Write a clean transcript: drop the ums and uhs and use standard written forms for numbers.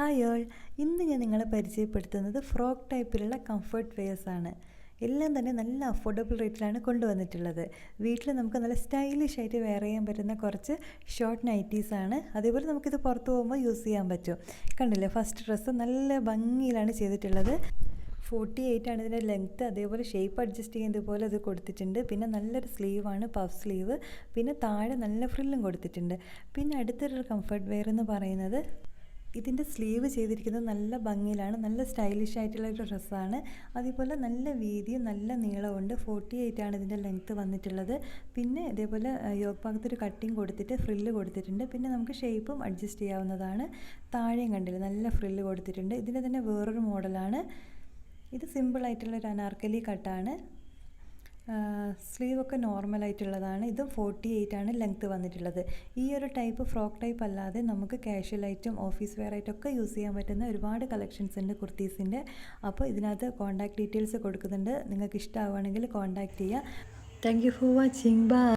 Hi all, ഇന്ന് ഞാൻ നിങ്ങളെ പരിചയപ്പെടുത്തുന്നത് ഫ്രോക്ക് ടൈപ്പിലുള്ള കംഫർട്ട് വെയേഴ്സ് ആണ്. എല്ലാം തന്നെ നല്ല അഫോർഡബിൾ റേറ്റിലാണ് കൊണ്ടുവന്നിട്ടുള്ളത്. വീട്ടിൽ നമുക്ക് നല്ല സ്റ്റൈലിഷ് ആയിട്ട് വെയർ ചെയ്യാൻ പറ്റുന്ന കുറച്ച് ഷോർട്ട് നൈറ്റീസ് ആണ്. അതേപോലെ നമുക്കിത് പുറത്ത് പോകുമ്പോൾ യൂസ് ചെയ്യാൻ പറ്റും. കണ്ടില്ലേ, ഫസ്റ്റ് ഡ്രസ്സ് നല്ല ഭംഗിയിലാണ് ചെയ്തിട്ടുള്ളത്. 48 ആണ് ഇതിൻ്റെ ലെങ്ത്ത്. അതേപോലെ ഷേപ്പ് അഡ്ജസ്റ്റ് ചെയ്യുന്നതുപോലെ അത് കൊടുത്തിട്ടുണ്ട്. പിന്നെ നല്ലൊരു സ്ലീവാണ്, പഫ് സ്ലീവ്. പിന്നെ താഴെ നല്ല ഫ്രില്ലും കൊടുത്തിട്ടുണ്ട്. പിന്നെ അടുത്തൊരു കംഫർട്ട് വെയർ എന്ന് പറയുന്നത് ഇതിൻ്റെ സ്ലീവ് ചെയ്തിരിക്കുന്നത് നല്ല ഭംഗിയിലാണ്, നല്ല സ്റ്റൈലിഷ് ആയിട്ടുള്ള ഒരു ഡ്രസ്സാണ്. അതേപോലെ നല്ല വീതിയും നല്ല നീളമുണ്ട്. 48 ആണ് ഇതിൻ്റെ ലെങ്ത്ത് വന്നിട്ടുള്ളത്. പിന്നെ ഇതേപോലെ യോക്ക് ഭാഗത്തൊരു കട്ടിങ് കൊടുത്തിട്ട് ഫ്രില്ല് കൊടുത്തിട്ടുണ്ട്. പിന്നെ നമുക്ക് ഷേപ്പും അഡ്ജസ്റ്റ് ചെയ്യാവുന്നതാണ്. താഴെയും കണ്ടില്ല, നല്ല ഫ്രില്ല് കൊടുത്തിട്ടുണ്ട്. ഇതിൻ്റെ തന്നെ വേറൊരു മോഡലാണ്. ഇത് സിമ്പിളായിട്ടുള്ളൊരു അനാർക്കലി കട്ടാണ്. സ്ലീവൊക്കെ നോർമലായിട്ടുള്ളതാണ്. ഇതും 48 ആണ് ലെങ്ത്ത് വന്നിട്ടുള്ളത്. ഈ ഒരു ടൈപ്പ് ഫ്രോക്ക് ടൈപ്പ് അല്ലാതെ നമുക്ക് കാഷ്വലായിട്ടും ഓഫീസ് വെയർ ആയിട്ടൊക്കെ യൂസ് ചെയ്യാൻ പറ്റുന്ന ഒരുപാട് കളക്ഷൻസ് ഉണ്ട് കുർത്തീസിൻ്റെ. അപ്പോൾ ഇതിനകത്ത് കോൺടാക്ട് ഡീറ്റെയിൽസ് കൊടുക്കുന്നുണ്ട്. നിങ്ങൾക്ക് ഇഷ്ടമാവുകയാണെങ്കിൽ കോൺടാക്റ്റ് ചെയ്യുക. Thank you for watching. By.